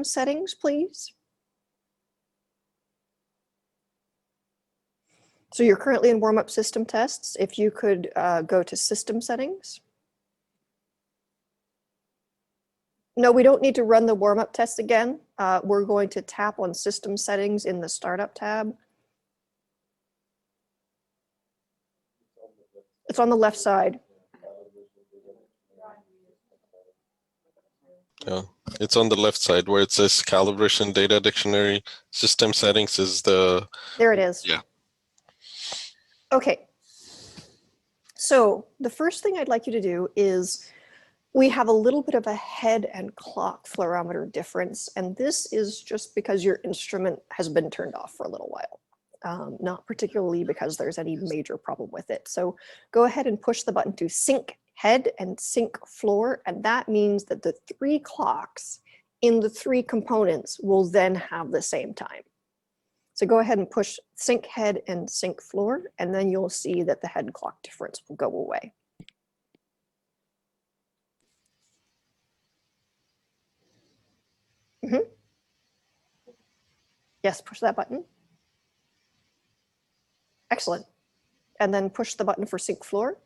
system settings, please. So you're currently in warm-up system tests. If you could go to system settings. No, we don't need to run the warm-up test again. We're going to tap on system settings in the startup tab. It's on the left side. Yeah, it's on the left side where it says calibration data dictionary. System settings is the. There it is. Yeah. Okay. So the first thing I'd like you to do is we have a little bit of a head and clock fluorometer difference, and this is just because your instrument has been turned off for a little while, not particularly because there's any major problem with it. So go ahead and push the button to sync head and sync floor, and that means that the 3 clocks in the 3 components will then have the same time. So go ahead and push sync head and sync floor, and then you'll see that the head clock difference will go away. Mm-hmm. Yes, push that button. Excellent. And then push the button for sync floor.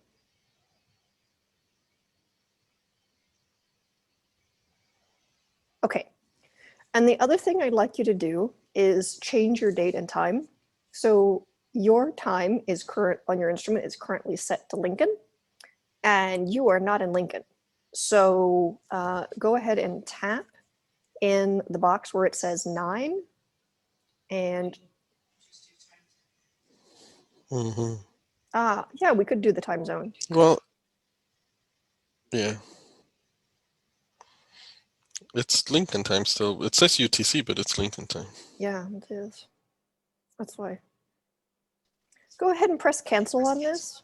Okay. And the other thing I'd like you to do is change your date and time. So your time is current on your instrument is currently set to Lincoln, and you are not in Lincoln. So go ahead and tap in the box where it says 9 and yeah, we could do the time zone. Well, yeah. It's Lincoln time still. It says UTC, but it's Lincoln time. Yeah, it is. That's why. Go ahead and press cancel on this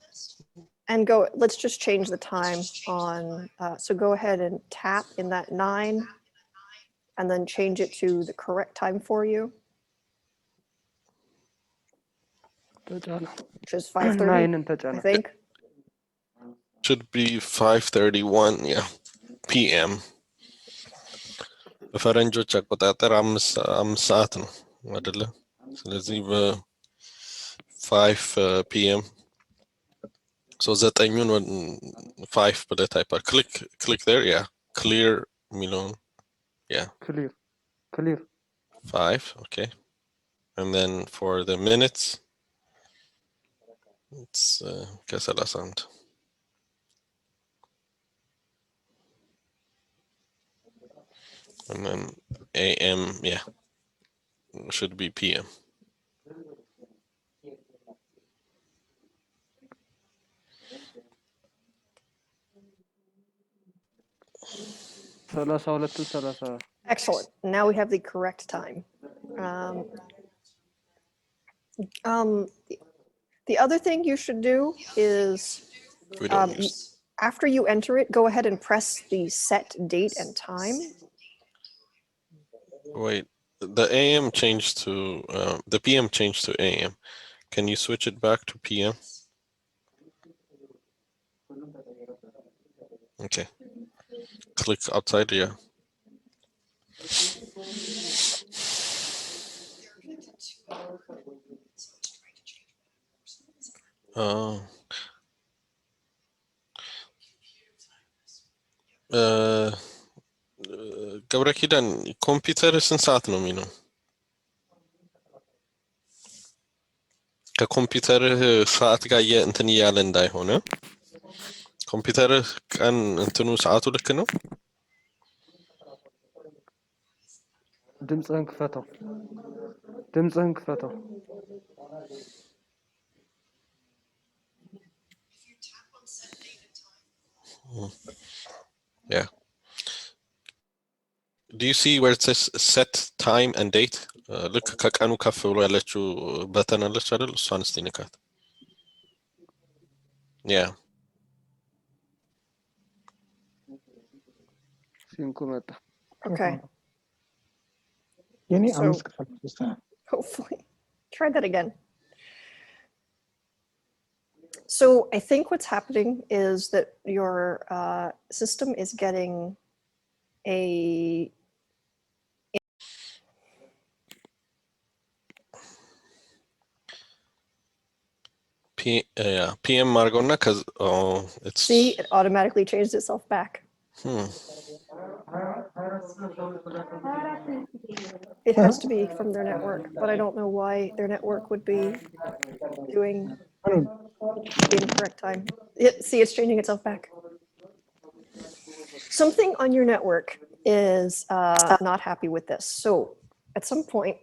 and go, let's just change the time on, so go ahead and tap in that 9 and then change it to the correct time for you, which is 5:30, I think. Should be 5:31, yeah, PM. በፈረንጆች አቆጣጠር 5 ሰዓት ነው አይደለ? ስለዚህ በ5 PM so 9ን 5 ብለህ ታይፕ click there, yeah, clear የሚለውን, yeah, clear 5, okay. And then for the minutes it's ከ31. And then AM, yeah, should be PM. Excellent. Now we have the correct time. The other thing you should do is after you enter it, go ahead and press the set date and time. Wait, the AM changed to the PM changed to AM. Can you switch it back to PM? Okay. Click outside, yeah. ገብረ ኪዳን ኮምፒውተር ስንት ሰዓት ነው የሚለው? ከኮምፒውተርህ ሰዓት ጋር እንትን እያለ እንዳይሆነ ኮምፒውተርህ ቀን እንትኑ ሰዓቱ ልክ ነው? ድምፅህን ክፈተው። Yeah. Do you see where it says set time and date? ልክ ከቀኑ ከፍ ብሎ ያለችው በተን አለች አይደል? እሷን እስቲ ንካት። Yeah. ሲንኩ መጣ። Okay. Hopefully. Try that again. So I think what's happening is that your system is getting a PM አድርገውና it's See, it automatically changed itself back. It has to be from their network, but I don't know why their network would be doing the incorrect time. See, it's changing itself back. Something on your network is not happy with this. So at some point,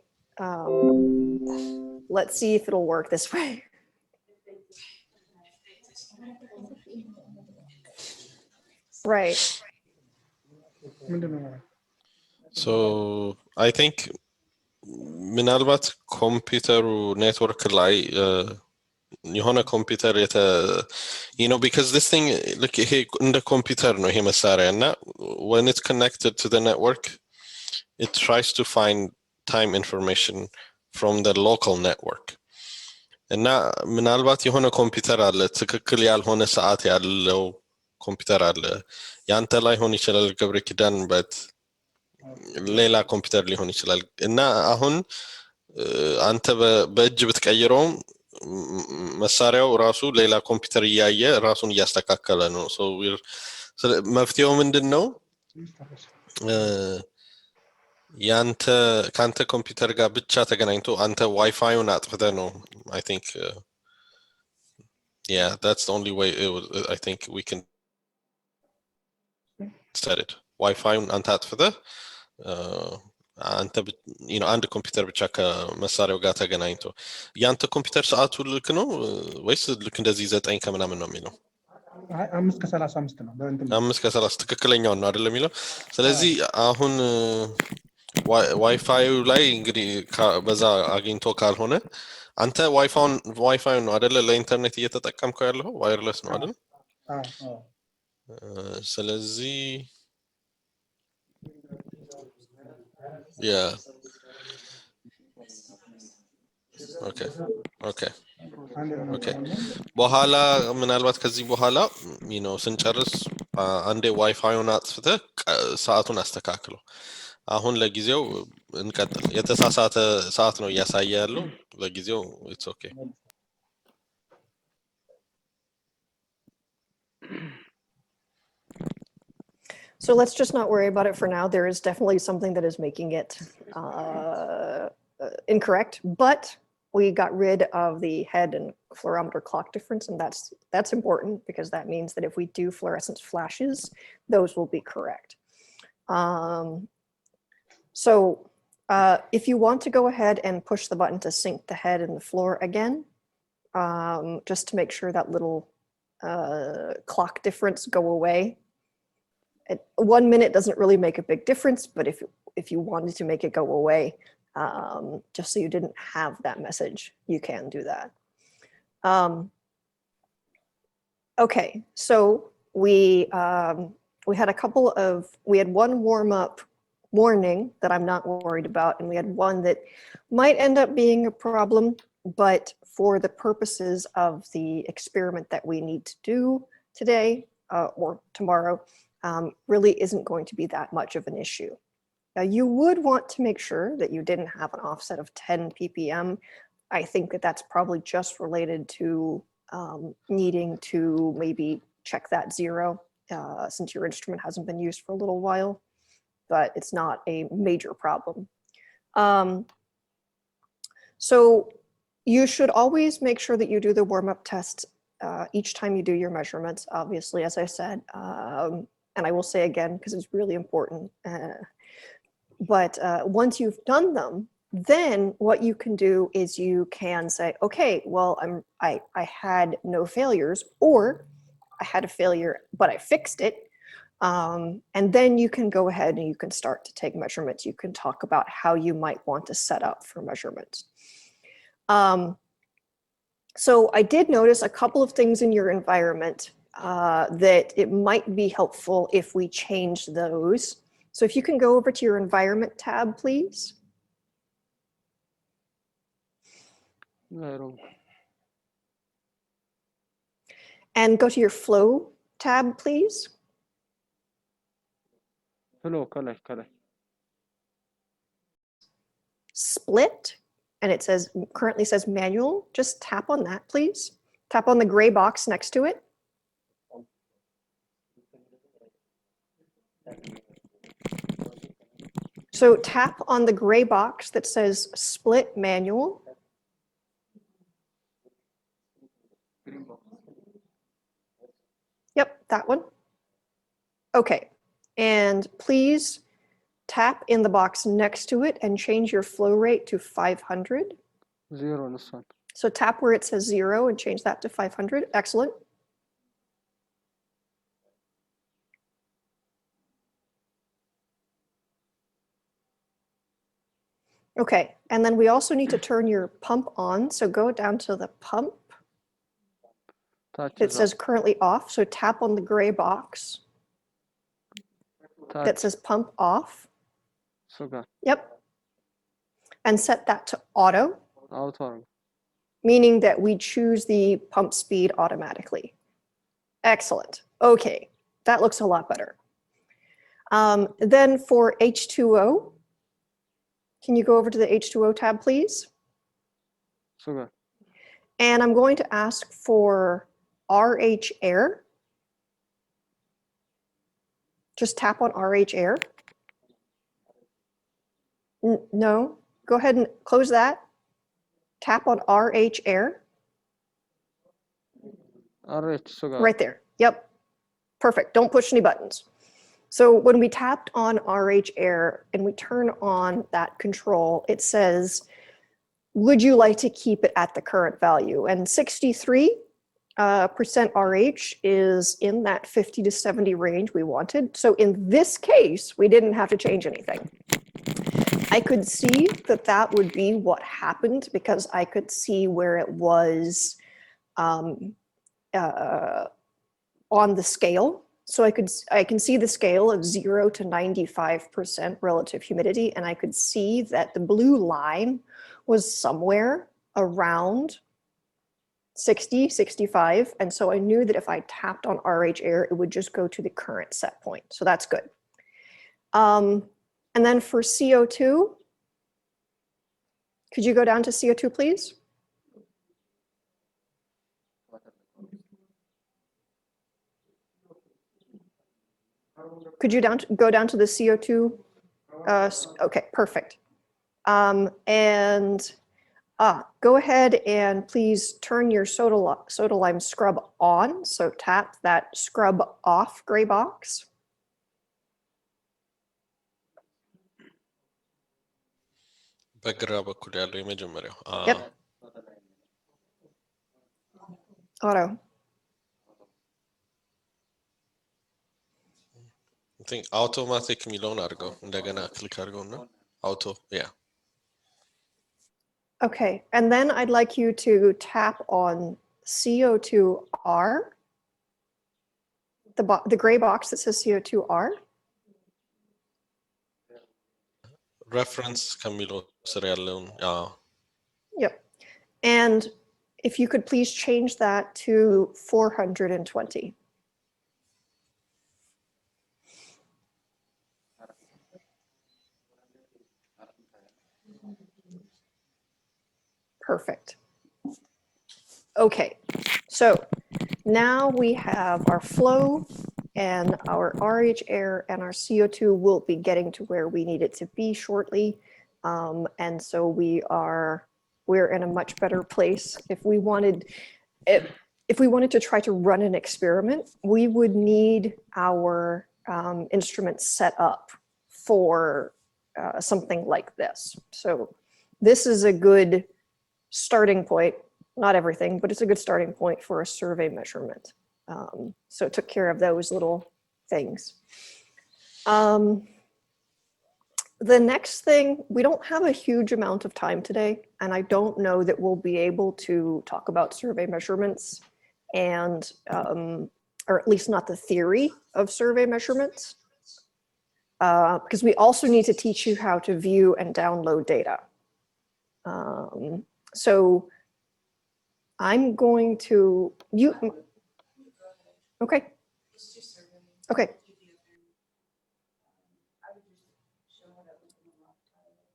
let's see if it'll work this way. Right. So I think ምናልባት ኮምፒውተሩ ኔትወርክ ላይ የሆነ ኮምፒውተር because this thing ይሄ እንደ ኮምፒውተር ነው ይሄ መሳሪያ እና when it's connected to the network it tries to find time information from the local network እና ምናልባት የሆነ ኮምፒውተር አለ ትክክል ያልሆነ ሰዓት ያለው ኮምፒውተር አለ ያንተ ላይ ሆን ይችላል ገብረ ኪዳን but ሌላ ኮምፒውተር ሊሆን ይችላል እና አሁን አንተ በእጅ ብትቀይረውም መሳሪያው ራሱ ሌላ ኮምፒውተር እያየ ራሱን እያስተካከለ ነው መፍትሄው ምንድነው ያንተ ካንተ ኮምፒውተር ጋር ብቻ ተገናኝቶ አንተ ዋይፋዩን አጥፍተህ ነው I think yeah that's the only way I think we can set it ዋይፋዩን አንተ አጥፍተህ አንተ አንድ ኮምፒውተር ብቻ ከመሳሪያው ጋር ተገናኝቶ ያንተ ኮምፒውተር ሰዓቱ ልክ ነው ወይስ ልክ እንደዚህ 9 ከምናምን ነው የሚለው 5:35 ነው 5:30 ትክክለኛው ነው አይደል የሚለው ስለዚህ አሁን ዋይፋዩ ላይ እንግዲህ በዛ አግኝቶ ካልሆነ አንተ ዋይፋዩ ነው አይደል ለኢንተርኔት እየተጠቀምከው ያለው ዋየርለስ ነው አይደል ስለዚህ yeah okay በኋላ ምናልባት ከዚህ በኋላ ስንጨርስ አንዴ ዋይፋዩን አጥፍተህ ሰዓቱን አስተካክለው አሁን ለጊዜው እንቀጥል የተሳሳተ ሰዓት ነው እያሳየ ያለው ለጊዜው it's okay So let's just not worry about it for now. There is definitely something that is making it incorrect, but we got rid of the head and fluorometer clock difference, and that's important because that means that if we do fluorescence flashes, those will be correct. So if you want to go ahead and push the button to sync the head and the floor again, just to make sure that little clock difference go away. 1 minute doesn't really make a big difference, but if you wanted to make it go away, just so you didn't have that message, you can do that. Okay, so we had one warm-up warning that I'm not worried about, and we had one that might end up being a problem, but for the purposes of the experiment that we need to do today or tomorrow, really isn't going to be that much of an issue. Now, you would want to make sure that you didn't have an offset of 10 ppm. I think that that's probably just related to needing to maybe check that 0 since your instrument hasn't been used for a little while, but it's not a major problem. So you should always make sure that you do the warm-up test each time you do your measurements, obviously, as I said. And I will say again, because it's really important. But once you've done them, then what you can do is you can say, okay, well, I had no failures, or I had a failure, but I fixed it. And then you can go ahead and you can start to take measurements. You can talk about how you might want to set up for measurements. So I did notice a couple of things in your environment that it might be helpful if we change those. So if you can go over to your environment tab, please. And go to your flow tab, please. Hello, color. Split, and it says currently says manual. Just tap on that, please. Tap on the gray box next to it. So tap on the gray box that says split manual. Yep, that one. Okay, and please tap in the box next to it and change your flow rate to 500. زيرو نصا. So tap where it says 0 and change that to 500. Excellent. Okay, and then we also need to turn your pump on. So go down to the pump. Touch It says currently off. So tap on the gray box that touch says pump off. sugar. Yep. And set that to auto, Auto. meaning that we choose the pump speed automatically. Excellent. Okay, that looks a lot better. Then for H2O, can you go over to the H2O tab, please? Sugar. And I'm going to ask for RH air. Just tap on RH air. No, go ahead and close that. Tap on RH air. RH sugar. Right there. Yep. Perfect. Don't push any buttons. So when we tapped on RH air and we turn on that control, it says, would you like to keep it at the current value? And 63% RH is in that 50 to 70 range we wanted. So in this case, we didn't have to change anything. I could see that that would be what happened because I could see where it was on the scale. So I can see the scale of 0 to 95% relative humidity, and I could see that the blue line was somewhere around 60, 65. And so I knew that if I tapped on RH air, it would just go to the current set point. So that's good. And then for CO2, could you go down to CO2, please? Could you go down to the CO2? Okay, perfect. And go ahead and please turn your soda lime scrub on. So tap that scrub off gray box. በግራ በኩል ያለው የመጀመሪያው Yep. Auto. I think automatic የሚለውን አድርገው እንደገና ክሊክ አድርገውና አውቶ yeah. Okay, and then I'd like you to tap on CO2R, the gray box that says CO2R. reference ከሚለው ስር ያለውን Yep. And if you could please change that to 420. Perfect. Okay, so now we have our flow and our RH air and our CO2 will be getting to where we need it to be shortly. And so we're in a much better place. If we wanted to try to run an experiment, we would need our instruments set up for something like this. So this is a good starting point, not everything, but it's a good starting point for a survey measurement. So it took care of those little things. The next thing, we don't have a huge amount of time today, and I don't know that we'll be able to talk about survey measurements and, or at least not the theory of survey measurements, because we also need to teach you how to view and download data. So I'm going to, okay. Okay.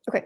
Okay.